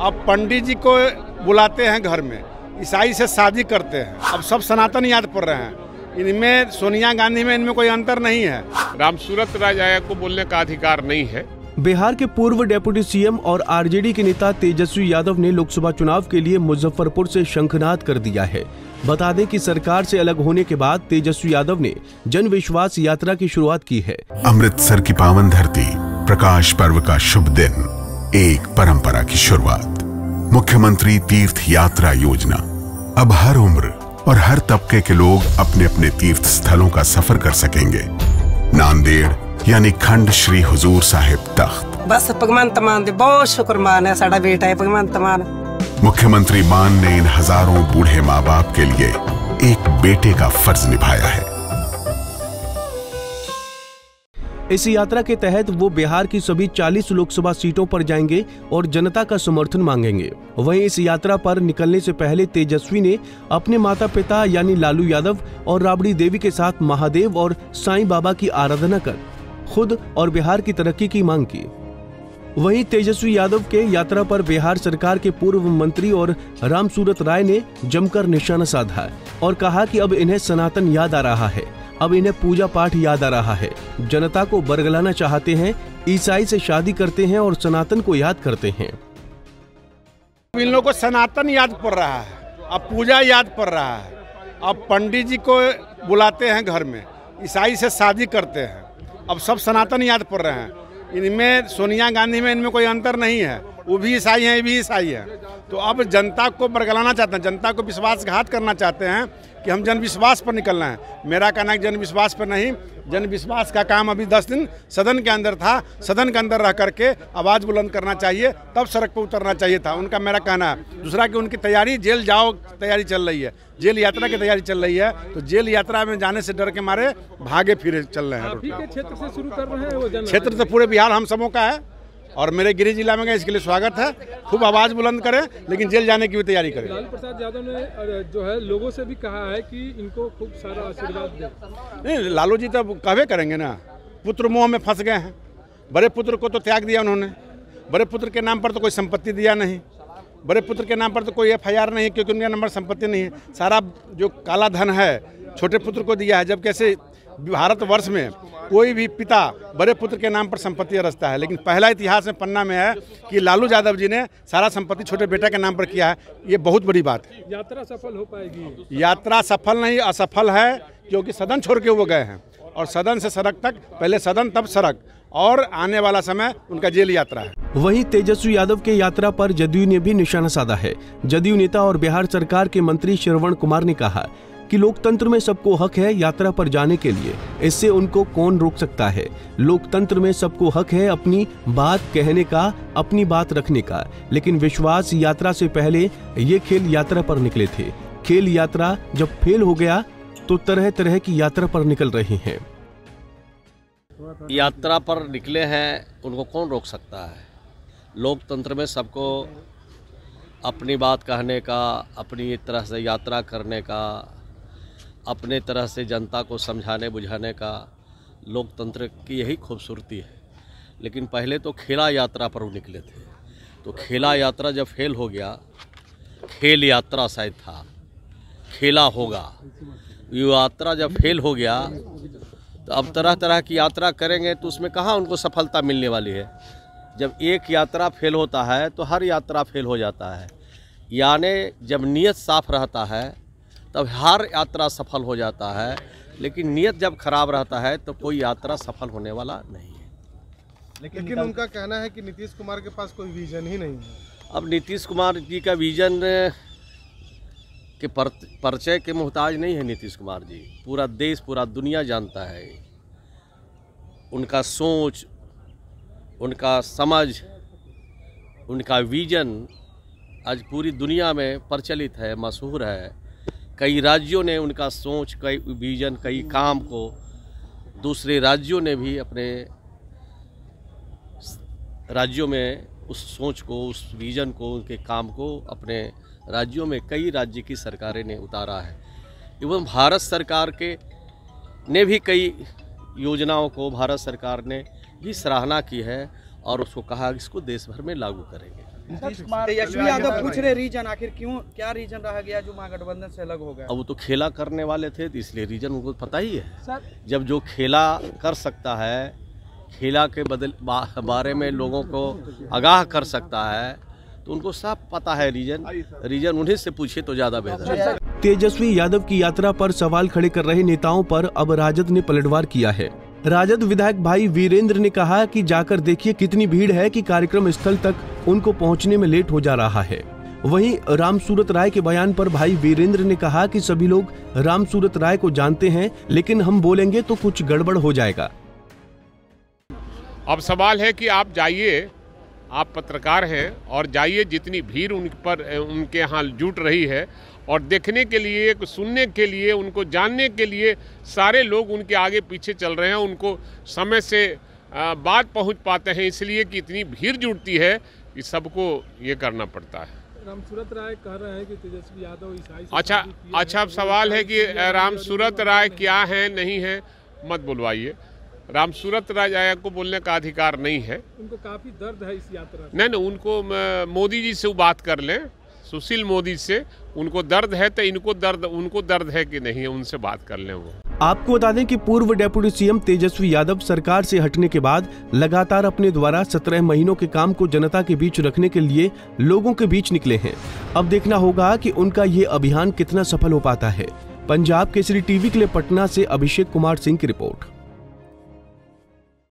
अब पंडित जी को बुलाते हैं घर में, ईसाई से शादी करते हैं। अब सब सनातन याद पड़ रहे हैं। इनमें सोनिया गांधी में इनमें कोई अंतर नहीं है। रामसूरत राजाया को बोलने का अधिकार नहीं है। बिहार के पूर्व डिप्टी सीएम और आरजेडी के नेता तेजस्वी यादव ने लोकसभा चुनाव के लिए मुजफ्फरपुर से शंखनाद कर दिया है। बता दें कि सरकार से अलग होने के बाद तेजस्वी यादव ने जन विश्वास यात्रा की शुरुआत की है। अमृतसर की पावन धरती, प्रकाश पर्व का शुभ दिन, एक परंपरा की शुरुआत। मुख्यमंत्री तीर्थ यात्रा योजना। अब हर उम्र और हर तबके के लोग अपने अपने तीर्थ स्थलों का सफर कर सकेंगे। नांदेड़ यानी खंड श्री हुजूर साहिब तख्त। बस भगवंत मान दे बहुत शुक्रमान है, साडा बेटा है भगवंत मान। मुख्यमंत्री मान ने इन हजारों बूढ़े माँ बाप के लिए एक बेटे का फर्ज निभाया है। इस यात्रा के तहत वो बिहार की सभी 40 लोकसभा सीटों पर जाएंगे और जनता का समर्थन मांगेंगे। वहीं इस यात्रा पर निकलने से पहले तेजस्वी ने अपने माता पिता यानी लालू यादव और राबड़ी देवी के साथ महादेव और साईं बाबा की आराधना कर खुद और बिहार की तरक्की की मांग की। वहीं तेजस्वी यादव के यात्रा पर बिहार सरकार के पूर्व मंत्री और रामसूरत राय ने जमकर निशाना साधा और कहा कि अब इन्हें सनातन याद आ रहा है, अब इन्हें पूजा पाठ याद आ रहा है। जनता को बरगलाना चाहते हैं, ईसाई से शादी करते हैं और सनातन को याद करते हैं। इन लोगों को सनातन याद पड़ रहा है, अब पूजा याद पड़ रहा है। अब पंडित जी को बुलाते हैं घर में, ईसाई से शादी करते हैं। अब सब सनातन याद पड़ रहे हैं। इनमें सोनिया गांधी में इनमें कोई अंतर नहीं है। वो भी ईसाई हैं, ये भी ईसाई हैं। तो अब जनता को बरगलाना चाहते हैं, जनता को विश्वासघात करना चाहते हैं कि हम जन विश्वास पर निकलना है। मेरा कहना है जन विश्वास पर नहीं, जन विश्वास का काम अभी 10 दिन सदन के अंदर था। सदन के अंदर रह करके आवाज़ बुलंद करना चाहिए, तब सड़क पर उतरना चाहिए था, उनका मेरा कहना है। दूसरा कि उनकी तैयारी जेल जाओ तैयारी चल रही है, जेल यात्रा की तैयारी चल रही है। तो जेल यात्रा में जाने से डर के मारे भागे फिरे चल रहे हैं। आप ही के क्षेत्र से शुरू कर रहे हैं वो जन? क्षेत्र तो पूरे बिहार हम सबों का है और मेरे गृह जिला में गए, इसके लिए स्वागत है। खूब आवाज़ बुलंद करें, लेकिन जेल जाने की भी तैयारी करें। लालू प्रसाद यादव ने जो है लोगों से भी कहा है कि इनको खूब सारा आशीर्वाद दे। नहीं, लालू जी तो कहवे करेंगे ना, पुत्र मोह में फंस गए हैं। बड़े पुत्र को तो त्याग दिया उन्होंने, बड़े पुत्र के नाम पर तो कोई संपत्ति दिया नहीं, बड़े पुत्र के नाम पर तो कोई FIR नहीं, क्योंकि उनका नंबर संपत्ति नहीं है। सारा जो काला धन है छोटे पुत्र को दिया है। जब कैसे भारतवर्ष में कोई भी पिता बड़े पुत्र के नाम पर संपत्ति रचता है, लेकिन पहला इतिहास में पन्ना में है कि लालू यादव जी ने सारा संपत्ति छोटे बेटा के नाम पर किया है। ये बहुत बड़ी बात है। यात्रा सफल हो पाएगी? यात्रा सफल नहीं, असफल है, क्योंकि सदन छोड़ के वो गए हैं और सदन से सड़क तक, पहले सदन तब सड़क, और आने वाला समय उनका जेल यात्रा है। वहीं तेजस्वी यादव के यात्रा पर जदयू ने भी निशाना साधा है। जदयू नेता और बिहार सरकार के मंत्री श्रवण कुमार ने कहा कि लोकतंत्र में सबको हक है यात्रा पर जाने के लिए, इससे उनको कौन रोक सकता है। लोकतंत्र में सबको हक है अपनी बात कहने का, अपनी बात रखने का, लेकिन विश्वास यात्रा से पहले ये खेल यात्रा पर निकले थे। खेल यात्रा जब फेल हो गया तो तरह तरह की यात्रा पर निकल रहे हैं। यात्रा पर निकले हैं, उनको कौन रोक सकता है। लोकतंत्र में सबको अपनी बात कहने का, अपनी तरह से यात्रा करने का, अपने तरह से जनता को समझाने बुझाने का, लोकतंत्र की यही खूबसूरती है। लेकिन पहले तो खेला यात्रा पर वो निकले थे, तो खेला यात्रा जब फेल हो गया, खेल यात्रा शायद था, खेला होगा, ये यात्रा जब फेल हो गया तो अब तरह तरह की यात्रा करेंगे तो उसमें कहाँ उनको सफलता मिलने वाली है। जब एक यात्रा फेल होता है तो हर यात्रा फेल हो जाता है। यानी जब नीयत साफ रहता है तब हर यात्रा सफल हो जाता है, लेकिन नीयत जब खराब रहता है तो कोई यात्रा सफल होने वाला नहीं है। लेकिन उनका कहना है कि नीतीश कुमार के पास कोई विजन ही नहीं है। अब नीतीश कुमार जी का विजन के परिचय के मोहताज नहीं है नीतीश कुमार जी। पूरा देश, पूरा दुनिया जानता है उनका सोच, उनका समझ, उनका विजन आज पूरी दुनिया में प्रचलित है, मशहूर है। कई राज्यों ने उनका सोच, कई विजन, कई काम को दूसरे राज्यों ने भी अपने राज्यों में उस सोच को, उस विजन को, उनके काम को अपने राज्यों में कई राज्य की सरकारें ने उतारा है। एवं भारत सरकार के ने भी कई योजनाओं को भारत सरकार ने भी सराहना की है और उसको कहा कि इसको देश भर में लागू करेंगे। तेजस्वी यादव पूछ रहे रीजन, आखिर क्यों, क्या रीजन रहा गया जो महागठबंधन से अलग हो गया? अब वो तो खेला करने वाले थे, तो इसलिए रीजन उनको पता ही है। जब जो खेला कर सकता है, खेला के बारे में लोगों को आगाह कर सकता है, तो उनको सब पता है रीजन उन्हीं से पूछे तो ज्यादा बेहतर है। तेजस्वी यादव की यात्रा पर सवाल खड़े कर रहे नेताओं पर अब राजद ने पलटवार किया है। राजद विधायक भाई वीरेंद्र ने कहा कि जाकर देखिए कितनी भीड़ है कि कार्यक्रम स्थल तक उनको पहुंचने में लेट हो जा रहा है। वहीं रामसूरत राय के बयान पर भाई वीरेंद्र ने कहा कि सभी लोग रामसूरत राय को जानते हैं, लेकिन हम बोलेंगे तो कुछ गड़बड़ हो जाएगा। अब सवाल है कि आप जाइए, आप पत्रकार हैं और जाइए, जितनी भीड़ उनके यहाँ जुट रही है और देखने के लिए, सुनने के लिए, उनको जानने के लिए सारे लोग उनके आगे पीछे चल रहे हैं। उनको समय से बात पहुंच पाते हैं, इसलिए कि इतनी भीड़ जुटती है कि सबको ये करना पड़ता है। रामसूरत राय कह रहे हैं कि तेजस्वी यादव ईसाई। अच्छा सवाल है कि रामसूरत राय क्या है नहीं है, मत बुलवाइए। रामसूरत राय को बोलने का अधिकार नहीं है। उनको काफी दर्द है इस यात्रा से। नहीं, उनको मोदी जी से बात कर लें, सुशील मोदी से। उनको दर्द है तो उनको दर्द है कि नहीं है, उनसे बात कर लें वो। आपको बता दें कि पूर्व डेप्यूटी सीएम तेजस्वी यादव सरकार से हटने के बाद लगातार अपने द्वारा 17 महीनों के काम को जनता के बीच रखने के लिए लोगों के बीच निकले हैं। अब देखना होगा कि उनका ये अभियान कितना सफल हो पाता है। पंजाब केसरी टीवी के लिए पटना से अभिषेक कुमार सिंह की रिपोर्ट।